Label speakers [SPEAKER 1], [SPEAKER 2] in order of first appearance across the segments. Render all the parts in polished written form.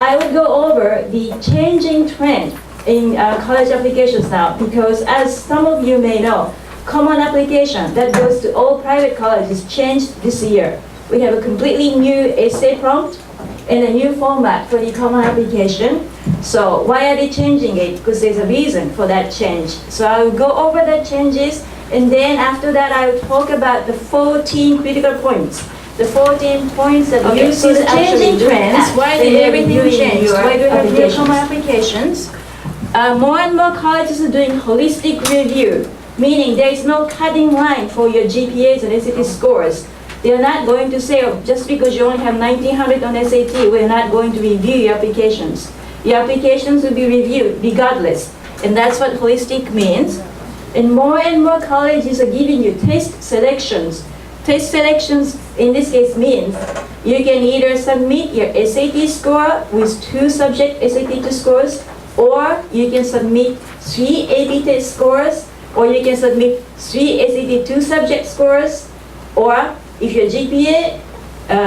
[SPEAKER 1] I would go over the changing trend in college applications now, because as some of you may know, common application that goes to all private colleges changed this year. We have a completely new essay prompt and a new format for the common application. So why are they changing it? Because there's a reason for that change. So I will go over the changes, and then after that I will talk about the 14 critical points. The 14 points that use the changing trends. Why did everything change? Why do we have new common applications? More and more colleges are doing holistic review, meaning there is no cutting line for your GPAs and SAT scores. They are not going to say, oh, just because you only have 1900 on SAT, we're not going to review your applications. Your applications will be reviewed regardless. And that's what holistic means. And more colleges are giving you test selections. Test selections in this case means you can either submit your SAT score with 2 subject SAT scores, or you can submit 3 AP test scores, or you can submit 3 SAT 2 subject scores, or if your GPA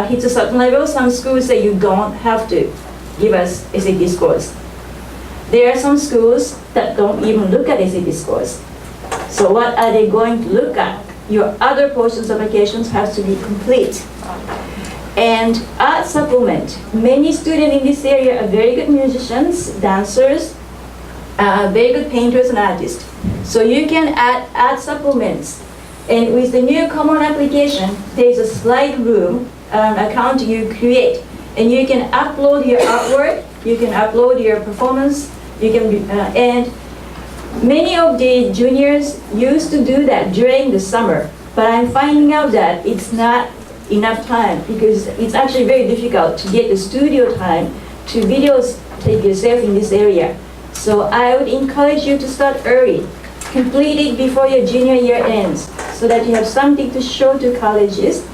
[SPEAKER 1] hits a certain level, some schools say you don't have to give us SAT scores. There are some schools that don't even look at SAT scores. So what are they going to look at? Your other portions of applications have to be complete. And art supplement. Many students in this area are very good musicians, dancers, very good painters and artists. So you can add art supplements. And with the new common application, there's a slide room account you create. And you can upload your artwork, you can upload your performance, you can, and many of the juniors used to do that during the summer. But I'm finding out that it's not enough time, because it's actually very difficult to get the studio time to videotape yourself in this area. So I would encourage you to start early. Complete it before your junior year ends, so that you have something to show to colleges.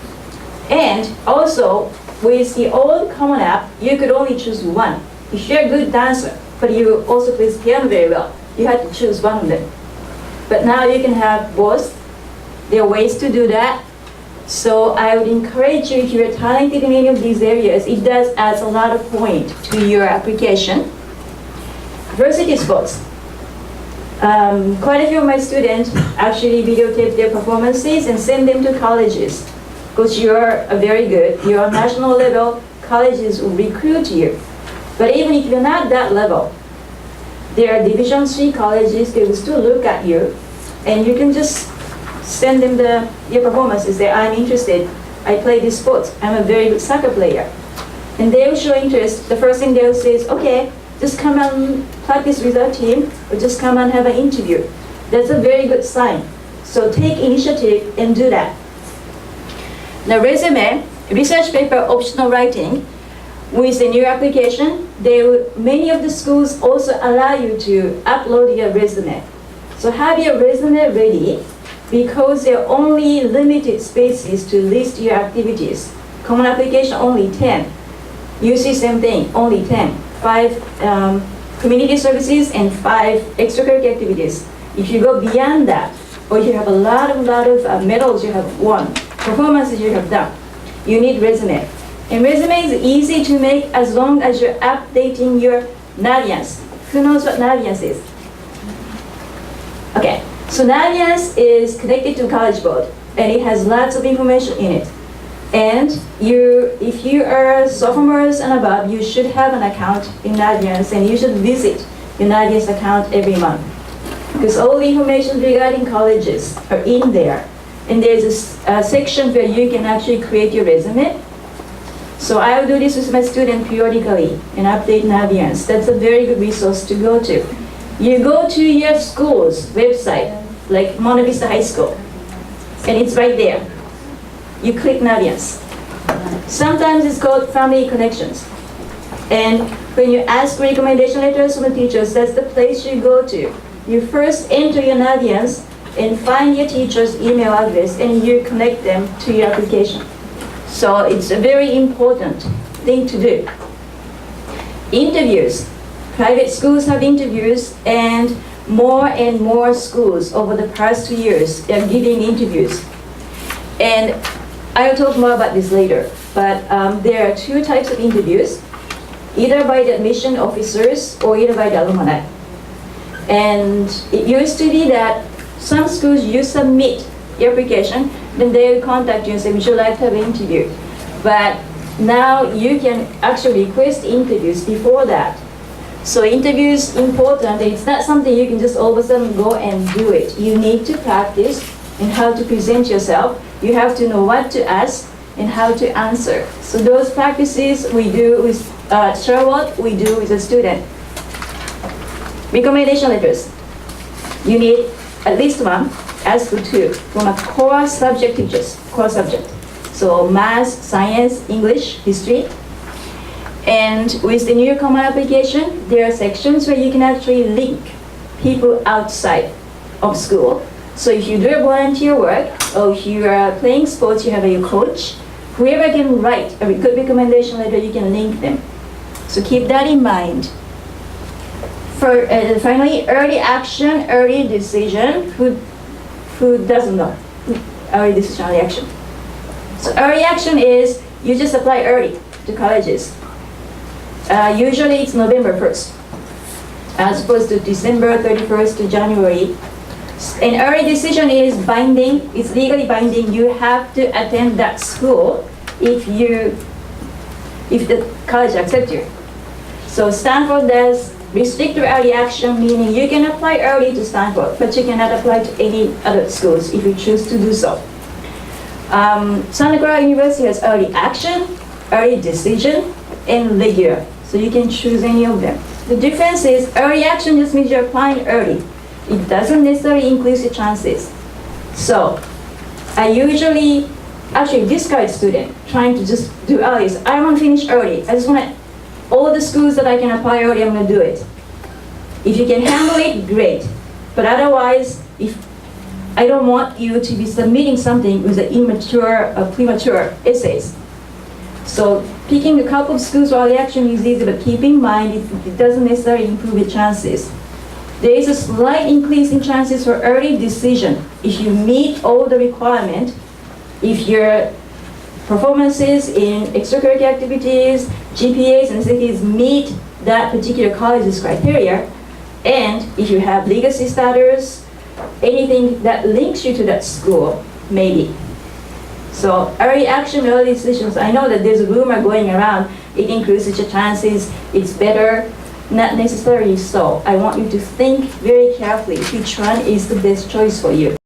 [SPEAKER 1] And also, with the old common app, you could only choose one. If you're a good dancer, but you also play piano very well, you had to choose one of them. But now you can have both. There are ways to do that. So I would encourage you, if you're talented in any of these areas, it does add a lot of point to your application. Varsity sports. Quite a few of my students actually videotape their performances and send them to colleges, because you're very good. You're on national level, colleges will recruit you. But even if you're not that level, there are Division III colleges, they will still look at you, and you can just send them your performances. Say, I'm interested, I play this sport, I'm a very good soccer player. And they will show interest. The first thing they'll say is, okay, just come and practice with our team, or just come and have an interview. That's a very good sign. So take initiative and do that. Now resume, research paper optional writing. With the new application, many of the schools also allow you to upload your resume. So have your resume ready, because there are only limited spaces to list your activities. Common application only 10. UC same thing, only 10. 5 community services and 5 extracurricular activities. If you go beyond that, or you have a lot of medals you have won, performances you have done, you need resume. And resume is easy to make as long as you're updating your NAVIANCE. Who knows what NAVIANCE is? Okay, so NAVIANCE is connected to College Board, and it has lots of information in it. And if you are sophomores and above, you should have an account in NAVIANCE, and you should visit your NAVIANCE account every month, because all the information regarding colleges are in there. And there's a section where you can actually create your resume. So I will do this with my students periodically and update NAVIANCE. That's a very good resource to go to. You go to your school's website, like Monte Vista High School, and it's right there. You click NAVIANCE. Sometimes it's called Family Connections. And when you ask for recommendation letters from the teachers, that's the place you go to. You first enter your NAVIANCE and find your teacher's email address, and you connect them to your application. So it's a very important thing to do. Interviews. Private schools have interviews, and more schools over the past 2 years are giving interviews. And I'll talk more about this later, but there are 2 types of interviews. either by the admission officers or either by the alumni. And it used to be that some schools, you submit your application, then they will contact you and say, would you like to have an interview? But now you can actually request interviews before that. So interviews important. It's not something you can just all of a sudden go and do it. You need to practice and how to present yourself. You have to know what to ask and how to answer. So those practices we do with ShareWorld, we do with a student. Recommendation letters. You need at least one, as to two, from a core subject teachers, core subject. So math, science, English, history. And with the new common application, there are sections where you can actually link people outside of school. So if you do a volunteer work, or if you are playing sports, you have a coach, whoever can write a good recommendation letter, you can link them. So keep that in mind. Finally, early action, early decision. Who doesn't know? Early decision, early action. So early action is you just apply early to colleges. Usually it's November 1st, as opposed to December 31st to January. An early decision is binding, it's legally binding. You have to attend that school if the college accepts you. So Stanford does restricted early action, meaning you can apply early to Stanford, but you cannot apply to any other schools if you choose to do so. Santa Clara University has early action, early decision, and regular. So you can choose any of them. The difference is early action just means you're applying early. It doesn't necessarily increase your chances. So I usually actually discourage students trying to just do early. So I want to finish early. I just want all the schools that I can apply early, I'm going to do it. If you can handle it, great. But otherwise, if I don't want you to be submitting something with an immature, premature essays. So picking a couple of schools for early action is easy, but keep in mind it doesn't necessarily improve your chances. There is a slight increase in chances for early decision if you meet all the requirements, if your performances in extracurricular activities, GPAs and SATs meet that particular college's criteria, and if you have legacy status, anything that links you to that school, maybe. So early action, early decisions, I know that there's a rumor going around, it increases your chances, it's better. Not necessarily so. I want you to think very carefully which one is the best choice for you.